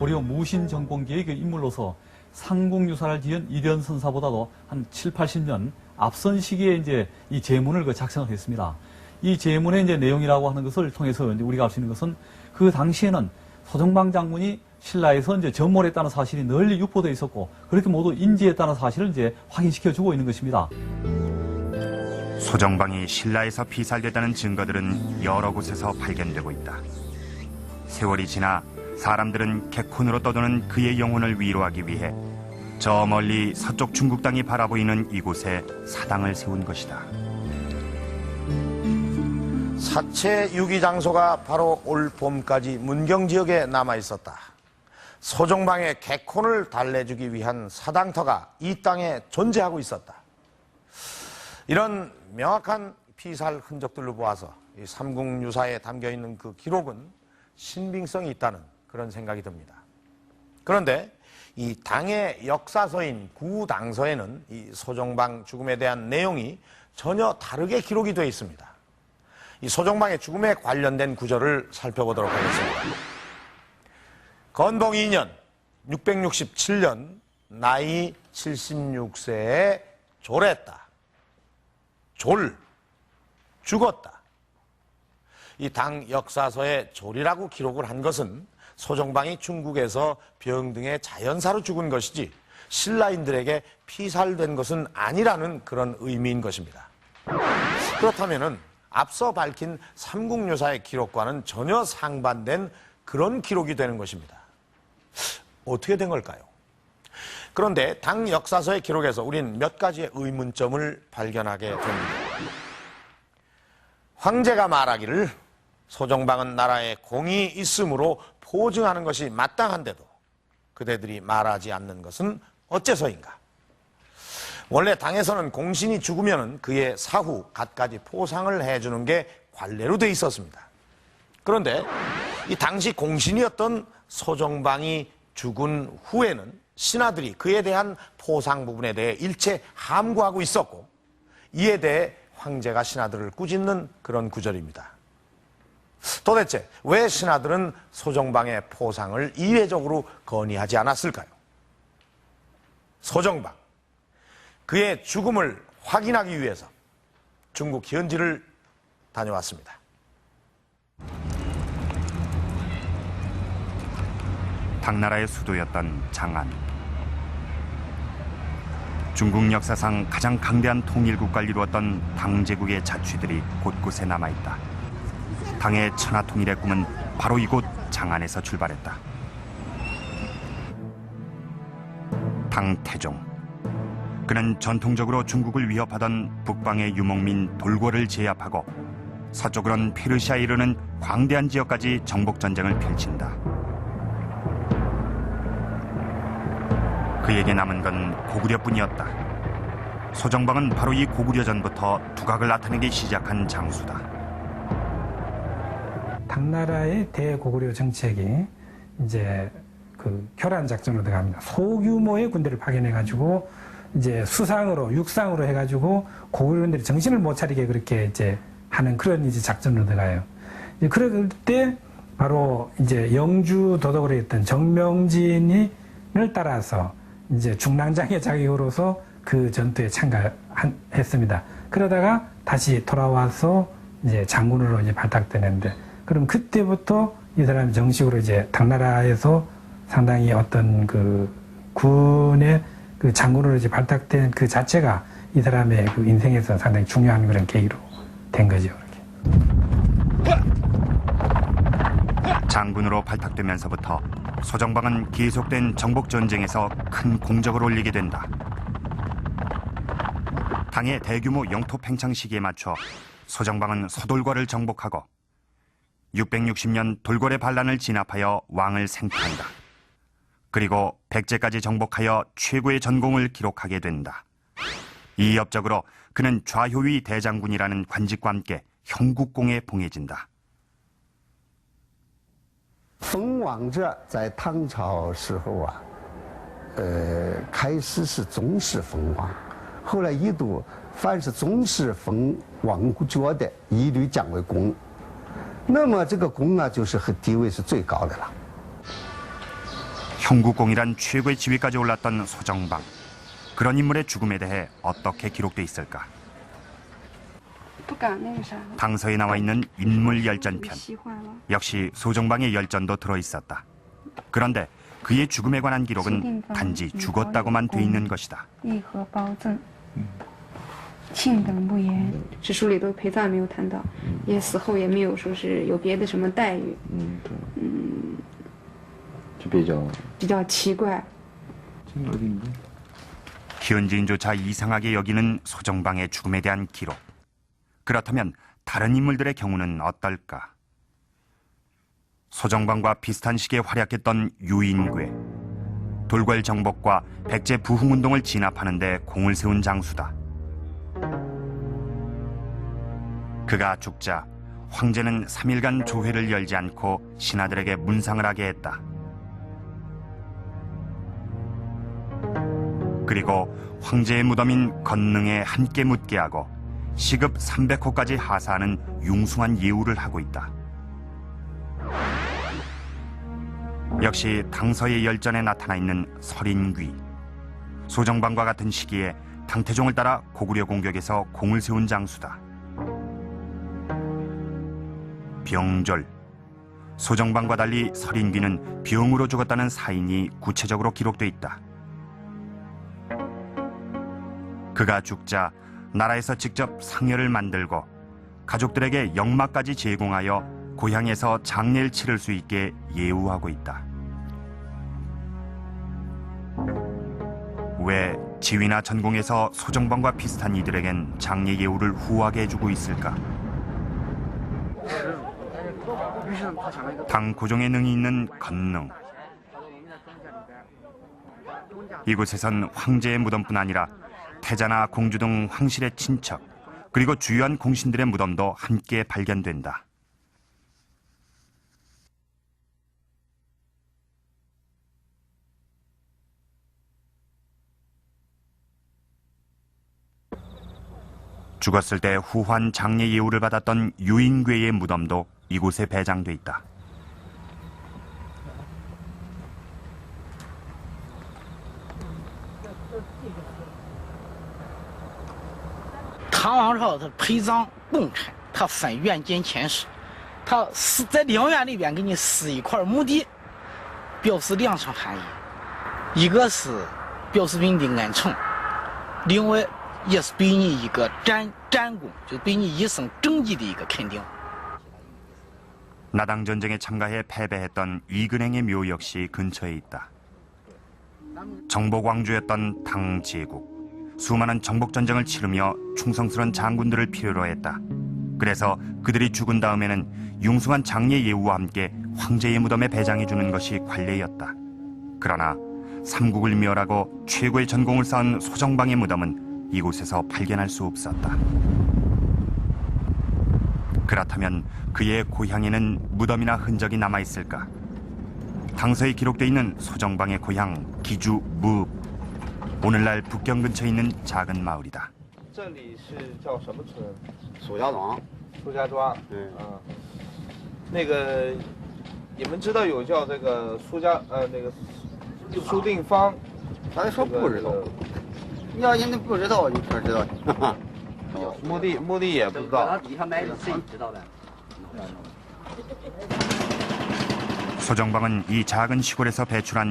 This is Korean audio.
고려 무신정권기의 그 인물로서 상국유사를 지은 이련선사보다도 한 7, 80년 앞선 시기에 이제 이 제문을 작성을 했습니다. 이 제문의 이제 내용이라고 하는 것을 통해서 이제 우리가 알 수 있는 것은 그 당시에는 소정방 장군이 신라에서 이제 전몰했다는 사실이 널리 유포되어 있었고 그렇게 모두 인지했다는 사실을 이제 확인시켜 주고 있는 것입니다. 소정방이 신라에서 피살됐다는 증거들은 여러 곳에서 발견되고 있다. 세월이 지나 사람들은 개콘으로 떠도는 그의 영혼을 위로하기 위해 저 멀리 서쪽 중국 땅이 바라보이는 이곳에 사당을 세운 것이다. 사체 유기 장소가 바로 올 봄까지 문경 지역에 남아 있었다. 소정방의 개콘을 달래주기 위한 사당터가 이 땅에 존재하고 있었다. 이런 명확한 피살 흔적들로 보아서 이 삼국유사에 담겨있는 그 기록은 신빙성이 있다는 그런 생각이 듭니다. 그런데 이 당의 역사서인 구당서에는 이 소정방 죽음에 대한 내용이 전혀 다르게 기록이 되어 있습니다. 이 소정방의 죽음에 관련된 구절을 살펴보도록 하겠습니다. 건봉 2년 667년 나이 76세에 졸했다. 죽었다. 이 당 역사서에 졸이라고 기록을 한 것은 소정방이 중국에서 병 등의 자연사로 죽은 것이지 신라인들에게 피살된 것은 아니라는 그런 의미인 것입니다. 그렇다면은 앞서 밝힌 삼국유사의 기록과는 전혀 상반된 그런 기록이 되는 것입니다. 어떻게 된 걸까요? 그런데 당 역사서의 기록에서 우린 몇 가지의 의문점을 발견하게 됩니다. 황제가 말하기를 소정방은 나라에 공이 있으므로 포증하는 것이 마땅한데도 그대들이 말하지 않는 것은 어째서인가? 원래 당에서는 공신이 죽으면 그의 사후 갖가지 포상을 해주는 게 관례로 돼 있었습니다. 그런데 이 당시 공신이었던 소정방이 죽은 후에는 신하들이 그에 대한 포상 부분에 대해 일체 함구하고 있었고 이에 대해 황제가 신하들을 꾸짖는 그런 구절입니다. 도대체 왜 신하들은 소정방의 포상을 이례적으로 건의하지 않았을까요? 소정방, 그의 죽음을 확인하기 위해서 중국 현지를 다녀왔습니다. 당나라의 수도였던 장안. 중국 역사상 가장 강대한 통일국가를 이루었던 당제국의 자취들이 곳곳에 남아있다. 당의 천하통일의 꿈은 바로 이곳 장안에서 출발했다. 당태종. 그는 전통적으로 중국을 위협하던 북방의 유목민 돌고를 제압하고 서쪽으로는 페르시아에 이르는 광대한 지역까지 정복전쟁을 펼친다. 그에게 남은 건 고구려뿐이었다. 소정방은 바로 이 고구려전부터 두각을 나타내기 시작한 장수다. 당나라의 대고구려 정책이 이제 그 교란 작전으로 들어갑니다. 소규모의 군대를 파견해가지고 이제 수상으로 육상으로 해가지고 고구려인들이 정신을 못 차리게 그렇게 이제 하는 그런 이제 작전으로 들어가요. 이제 그럴 때 바로 이제 영주 도독을 했던 정명진을 따라서 이제 중랑장의 자격으로서 그 전투에 참가했습니다. 그러다가 다시 돌아와서 이제 장군으로 이제 발탁되는데, 그럼 그때부터 이 사람이 정식으로 이제 당나라에서 상당히 어떤 그 군의 그 장군으로 이제 발탁된 그 자체가 이 사람의 그 인생에서 상당히 중요한 그런 계기로 된 거죠. 이렇게. 장군으로 발탁되면서부터 소정방은 계속된 정복전쟁에서 큰 공적을 올리게 된다. 당의 대규모 영토 팽창 시기에 맞춰 소정방은 서돌궐을 정복하고 660년 돌궐의 반란을 진압하여 왕을 생포한다. 그리고 백제까지 정복하여 최고의 전공을 기록하게 된다. 이 업적으로 그는 좌효위 대장군이라는 관직과 함께 형국공에 봉해진다. 封王者在唐朝时候啊，开始是宗室封王，后来一度凡是宗室封王爵的，一律降为公。那么这个公啊，就是和地位是最高的了。 형국공이란 최고의 지위까지 올랐던 소정방. 그런 인물의 죽음에 대해 어떻게 기록돼 있을까? 당서에 나와 있는 인물 열전편. 역시 소정방의 열전도 들어있었다. 그런데 그의 죽음에 관한 기록은 단지 죽었다고만 돼 있는 것이다. 庆等不言，史书里都陪葬没有谈到，也死后也没有说是有别的什么待遇，就比较奇怪。 현지인조차 이상하게 여기는 소정방의 죽음에 대한 기록. 그렇다면 다른 인물들의 경우는 어떨까? 소정방과 비슷한 시기에 활약했던 유인괴. 돌궐 정복과 백제 부흥운동을 진압하는 데 공을 세운 장수다. 그가 죽자 황제는 3일간 조회를 열지 않고 신하들에게 문상을 하게 했다. 그리고 황제의 무덤인 건능에 함께 묻게 하고 시급 300호까지 하사하는 융숭한 예우를 하고 있다. 역시 당서의 열전에 나타나 있는 설인귀. 소정방과 같은 시기에 당태종을 따라 고구려 공격에서 공을 세운 장수다. 병졸. 소정방과 달리 설인귀는 병으로 죽었다는 사인이 구체적으로 기록돼 있다. 그가 죽자 나라에서 직접 상여를 만들고 가족들에게 역마까지 제공하여 고향에서 장례를 치를 수 있게 예우하고 있다. 왜 지위나 전공에서 소정방과 비슷한 이들에겐 장례 예우를 후하게 해주고 있을까? 당 고종의 능이 있는 건능. 이곳에선 황제의 무덤뿐 아니라 태자나 공주 등 황실의 친척, 그리고 주요한 공신들의 무덤도 함께 발견된다. 죽었을 때 후한 장례 예우를 받았던 유인괴의 무덤도 이곳에 배장돼 있다. 唐王朝他陪葬公产，他分院监前史，他是在陵园里边给你撕一块墓地，表示两层含义，一个是表示对你的恩宠，另外也是对你一个战功，就对你一生政绩的一个肯定。 나당 전쟁에 참가해 패배했던 이근행의 묘 역시 근처에 있다. 정복 왕조였던 당 제국. 수많은 정복 전쟁을 치르며 충성스런 장군들을 필요로 했다. 그래서 그들이 죽은 다음에는 융숭한 장례 예우와 함께 황제의 무덤에 배장해 주는 것이 관례였다. 그러나 삼국을 멸하고 최고의 전공을 쌓은 소정방의 무덤은 이곳에서 발견할 수 없었다. 그렇다면 그의 고향에는 무덤이나 흔적이 남아있을까? 당서에 기록되어 있는 소정방의 고향 기주 무읍. 오늘날 북경 근처에 있는 작은 마을이다. 这里是叫什么村？苏家庄。苏家庄。那个你们知道有叫这个苏定方？他说不知道。你要人家不知道，你可知道？墓地也不知道。 소정방은 이 작은 시골에서 배출한